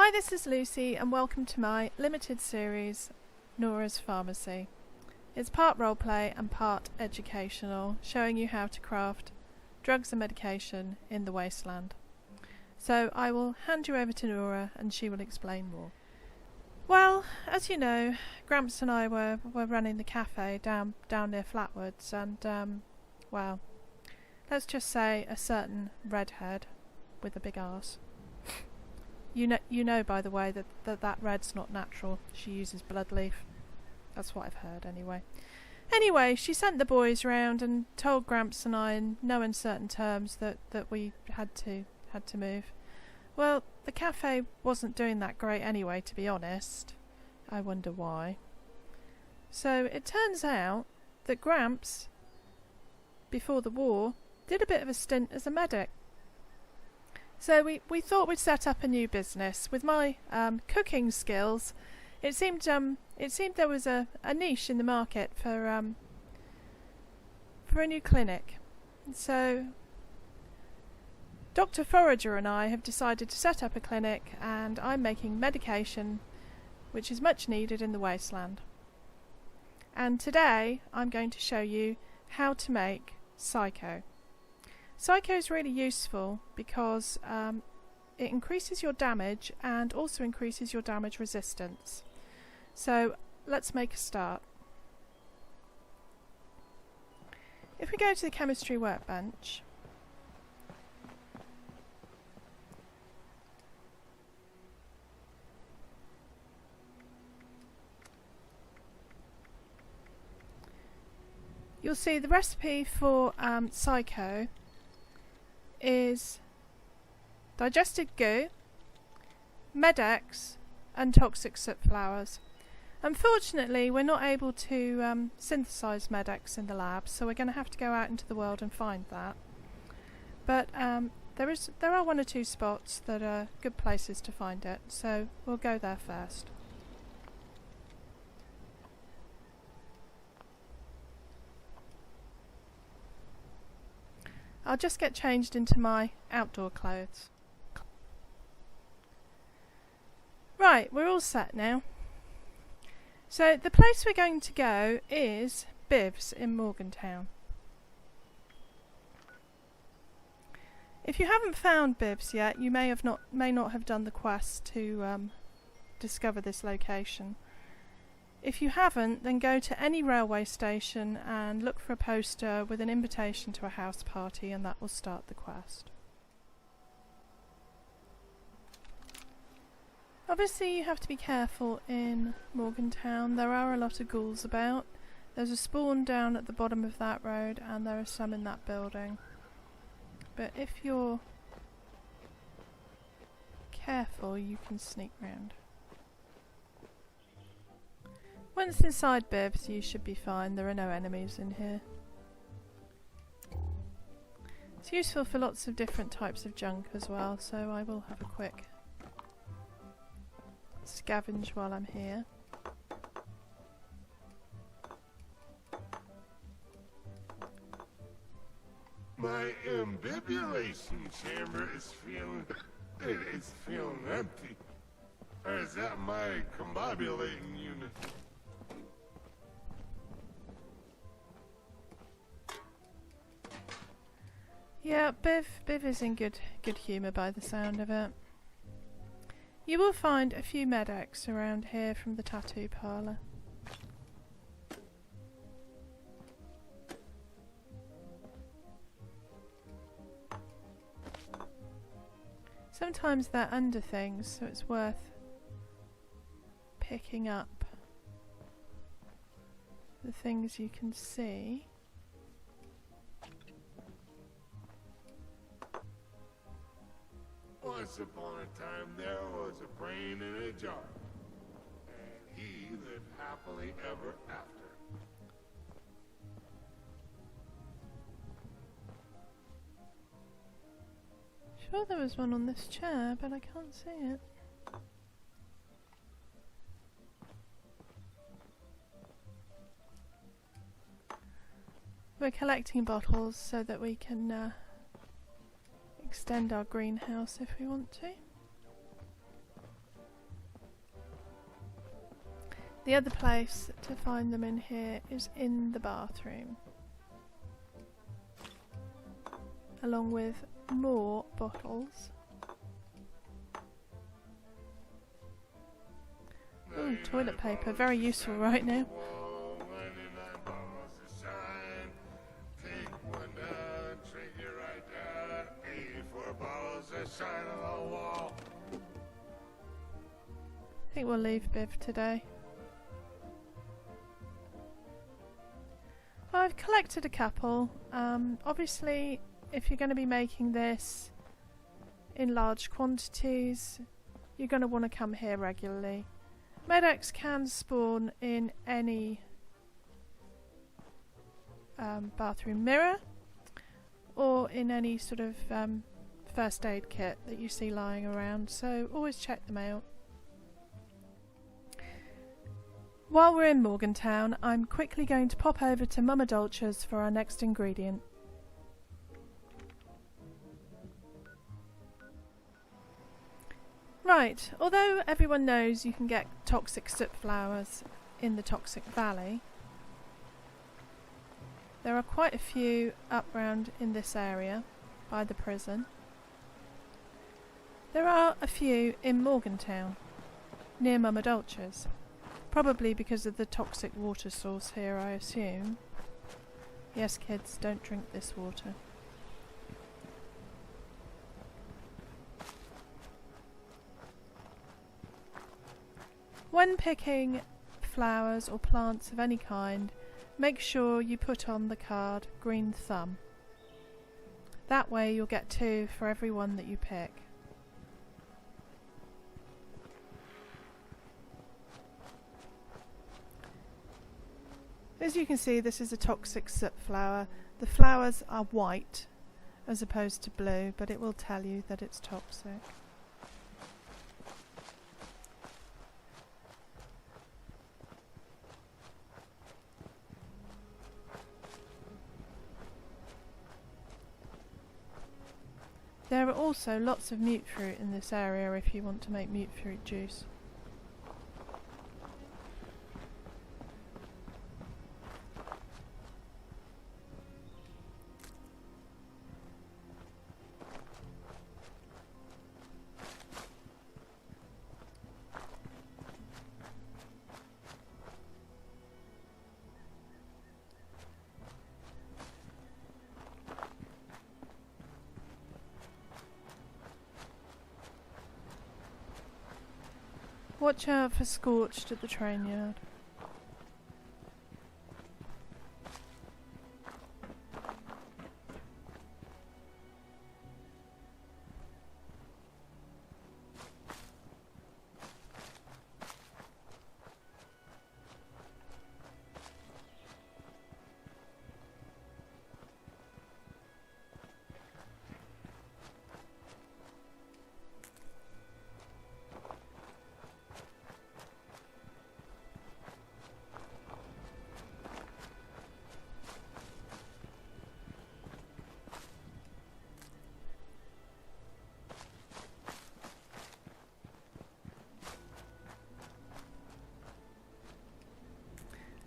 Hi, this is Lucy and welcome to my limited series, Nora's Pharmacy. It's part roleplay and part educational, showing you how to craft drugs and medication in the wasteland. So I will hand you over to Nora and she will explain more. Well, as you know, Gramps and I were running the cafe down near Flatwoods and, well, let's just say a certain redhead with a big arse. You know, by the way, that red's not natural. She uses blood leaf. That's what I've heard, anyway. Anyway, she sent the boys round and told Gramps and I in no uncertain terms that we had to move. Well, the cafe wasn't doing that great anyway, to be honest. I wonder why. So it turns out that Gramps, before the war, did a bit of a stint as a medic. So we thought we'd set up a new business. With my cooking skills, it seemed there was a niche in the market for a new clinic. So Dr. Forager and I have decided to set up a clinic, and I'm making medication which is much needed in the wasteland. And today I'm going to show you how to make Psycho. Psycho is really useful because it increases your damage and also increases your damage resistance. So let's make a start. If we go to the chemistry workbench, you'll see the recipe for Psycho is digested goo, Medex and toxic soot flowers. Unfortunately, we're not able to synthesize Medex in the lab, so we're going to have to go out into the world and find that. But there are one or two spots that are good places to find it, so we'll go there first. I'll just get changed into my outdoor clothes. Right, we're all set now. So the place we're going to go is Biv's in Morgantown. If you haven't found Biv's yet, you may not have done the quest to discover this location. If you haven't, then go to any railway station and look for a poster with an invitation to a house party, and that will start the quest. Obviously you have to be careful in Morgantown. There are a lot of ghouls about. There's a spawn down at the bottom of that road and there are some in that building. But if you're careful, you can sneak round. Once inside Biv's, you should be fine. There are no enemies in here. It's useful for lots of different types of junk as well, so I will have a quick scavenge while I'm here. My ambibulation chamber is feeling empty. Or is that my combobulating unit? Yeah, Biv is in good humour by the sound of it. You will find a few Medex around here from the tattoo parlour. Sometimes they're under things, so it's worth picking up the things you can see. Once upon a time there was a brain in a jar, and he lived happily ever after. Sure there was one on this chair, but I can't see it. We're collecting bottles so that we can extend our greenhouse if we want to. The other place to find them in here is in the bathroom, along with more bottles. Ooh, toilet paper, very useful right now. I think we'll leave Biv today. I've collected a couple. Obviously, if you're going to be making this in large quantities, you're going to want to come here regularly. Medex can spawn in any bathroom mirror or in any sort of first aid kit that you see lying around, so always check them out. While we're in Morgantown, I'm quickly going to pop over to Mama Dolce's for our next ingredient. Right, although everyone knows you can get toxic soot flowers in the Toxic Valley, there are quite a few up round in this area by the prison. There are a few in Morgantown, near Mama Dolce's. Probably because of the toxic water source here, I assume. Yes, kids, don't drink this water. When picking flowers or plants of any kind, make sure you put on the card green thumb. That way you'll get 2 for every one that you pick. As you can see, this is a toxic soot flower. The flowers are white as opposed to blue, but it will tell you that it's toxic. There are also lots of mute fruit in this area if you want to make mute fruit juice. Watch out for Scorched at the train yard.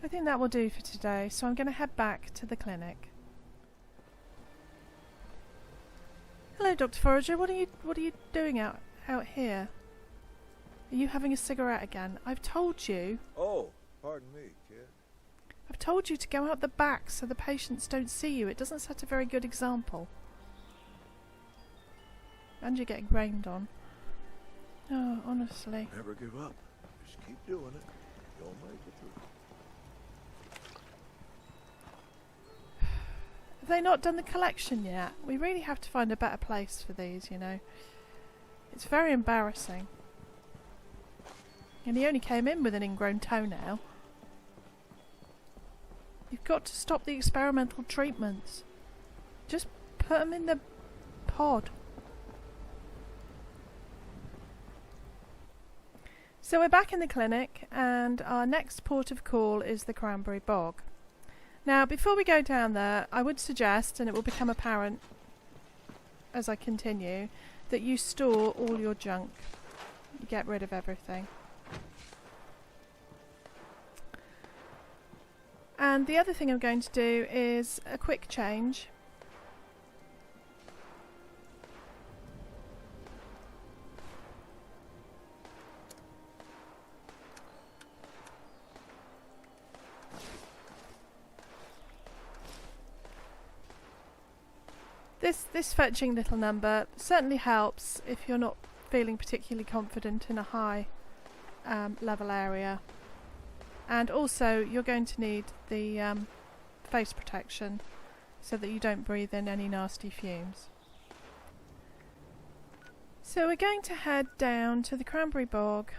I think that will do for today, so I'm going to head back to the clinic. Hello, Dr. Forager. What are you doing out here? Are you having a cigarette again? I've told you. Oh, pardon me, kid. I've told you to go out the back so the patients don't see you. It doesn't set a very good example. And you're getting rained on. Oh, honestly. Never give up. Just keep doing it. You'll make it through. Have they not done the collection yet? We really have to find a better place for these, you know. It's very embarrassing. And he only came in with an ingrown toenail. You've got to stop the experimental treatments. Just put them in the pod. So we're back in the clinic, and our next port of call is the Cranberry Bog. Now, before we go down there, I would suggest, and it will become apparent as I continue, that you store all your junk. You get rid of everything. And the other thing I'm going to do is a quick change. This fetching little number certainly helps if you're not feeling particularly confident in a high level area. And also you're going to need the face protection so that you don't breathe in any nasty fumes. So we're going to head down to the Cranberry Bog,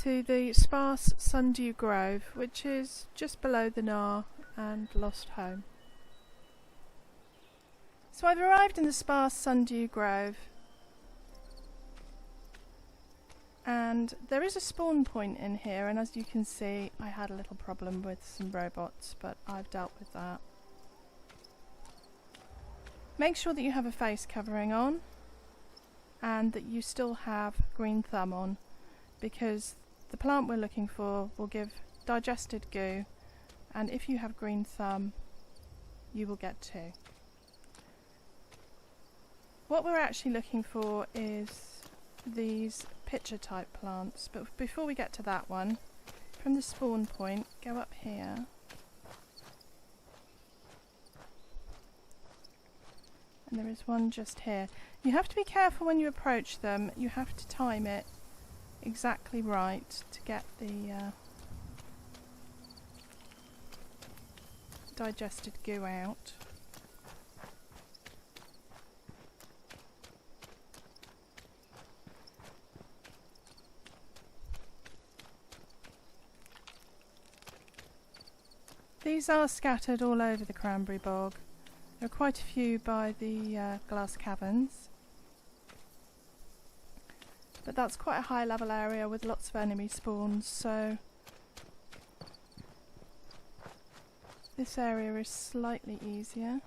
to the sparse Sundew Grove, which is just below the Nora and Lost Home. So I've arrived in the sparse Sundew Grove, and there is a spawn point in here, and as you can see I had a little problem with some robots, but I've dealt with that. Make sure that you have a face covering on and that you still have green thumb on, because the plant we're looking for will give digested goo, and if you have green thumb you will get two. What we're actually looking for is these pitcher type plants, but before we get to that one, from the spawn point, go up here and there is one just here. You have to be careful when you approach them, you have to time it exactly right to get the digested goo out. These are scattered all over the Cranberry Bog. There are quite a few by the glass caverns, but that's quite a high level area with lots of enemy spawns, so this area is slightly easier.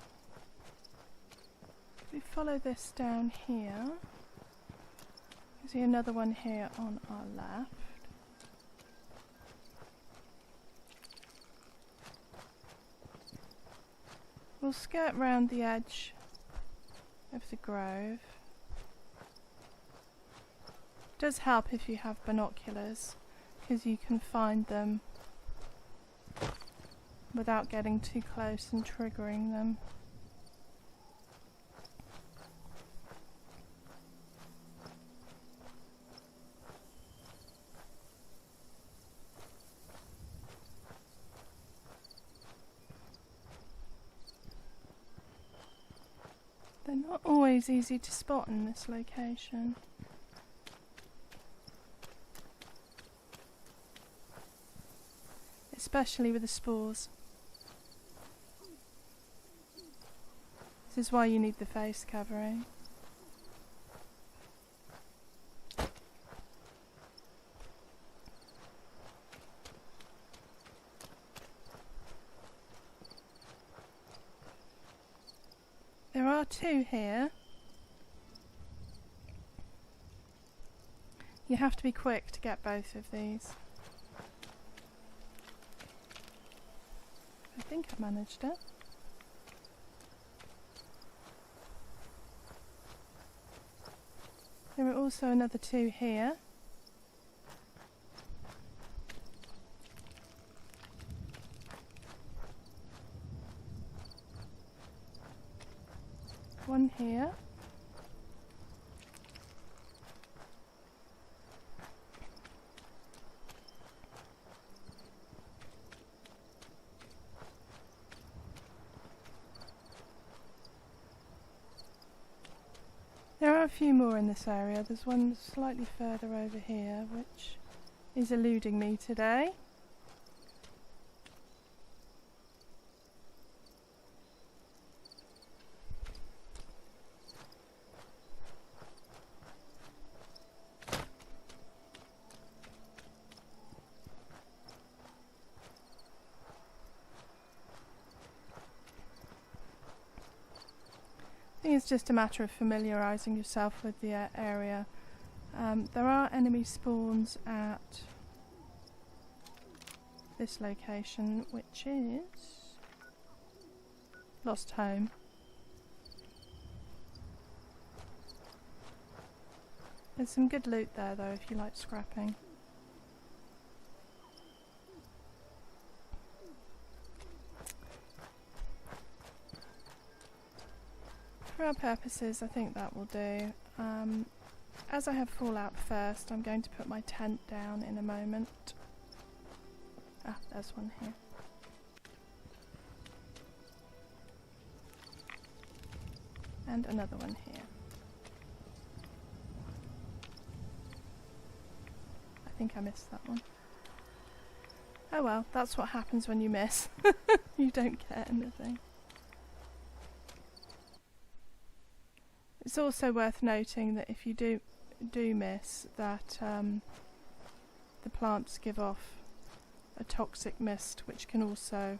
If we follow this down here, you see another one here on our left. We'll skirt round the edge of the grove. It does help if you have binoculars, because you can find them without getting too close and triggering them. They're not always easy to spot in this location. Especially with the spores. This is why you need the face covering. There are two here. You have to be quick to get both of these. I think I managed it. There are also another two here. One here. There are a few more in this area. There's one slightly further over here, which is eluding me today. I think it's just a matter of familiarising yourself with the area. There are enemy spawns at this location, which is Lost Home. There's some good loot there though if you like scrapping. For our purposes, I think that will do. As I have fallout first, I'm going to put my tent down in a moment. Ah, there's one here. And another one here. I think I missed that one. Oh well, that's what happens when you miss. You don't get anything. It's also worth noting that if you do miss, that the plants give off a toxic mist, which can also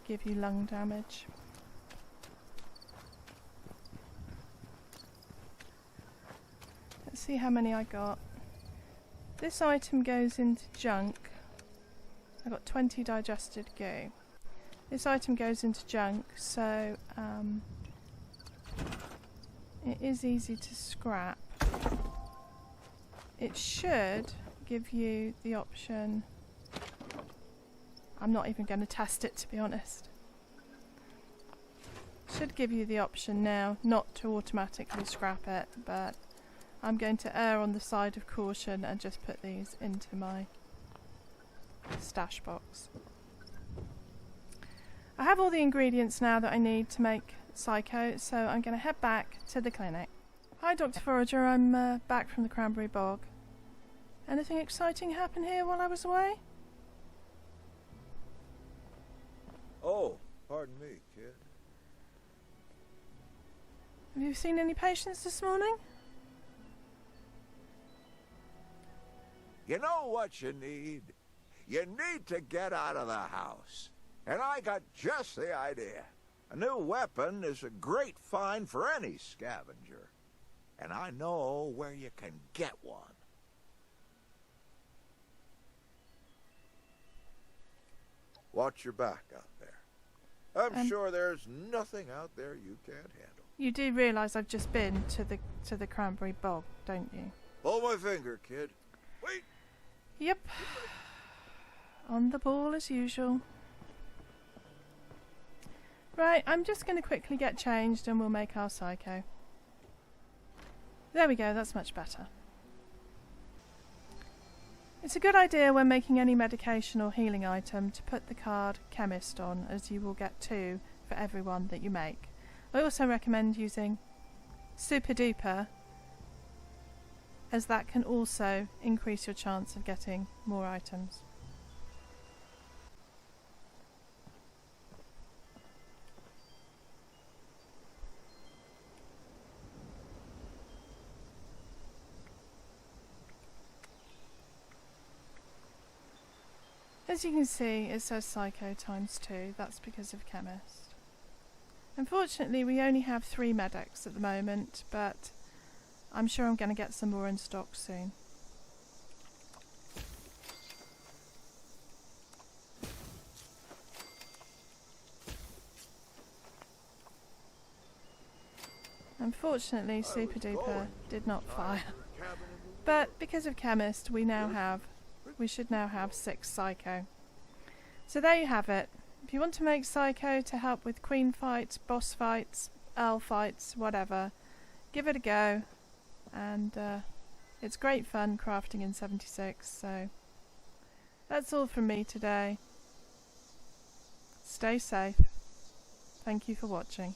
give you lung damage. Let's see how many I got. This item goes into junk. I got 20 digested goo. This item goes into junk, so it is easy to scrap. It should give you the option. I'm not even going to test it, to be honest. Should give you the option now not to automatically scrap it, but I'm going to err on the side of caution and just put these into my stash box. I have all the ingredients now that I need to make Psycho, so I'm going to head back to the clinic. Hi Dr. Forager, I'm back from the Cranberry Bog. Anything exciting happen here while I was away? Oh, pardon me, kid. Have you seen any patients this morning? You know what you need? You need to get out of the house. And I got just the idea. A new weapon is a great find for any scavenger. And I know where you can get one. Watch your back out there. I'm sure there's nothing out there you can't handle. You do realise I've just been to the Cranberry Bog, don't you? Pull my finger, kid. Wait. Yep. On the ball as usual. Right, I'm just going to quickly get changed and we'll make our Psycho. There we go, that's much better. It's a good idea when making any medication or healing item to put the card Chemist on, as you will get 2 for every one that you make. I also recommend using Super Duper, as that can also increase your chance of getting more items. As you can see, it says Psycho ×2, that's because of Chemist. Unfortunately, we only have 3 medics at the moment, but I'm sure I'm going to get some more in stock soon. Unfortunately, Super Duper did not fire. But because of Chemist, we should now have 6 Psycho. So there you have it. If you want to make Psycho to help with queen fights, boss fights, earl fights, whatever, give it a go. And it's great fun crafting in 76, so that's all from me today. Stay safe. Thank you for watching.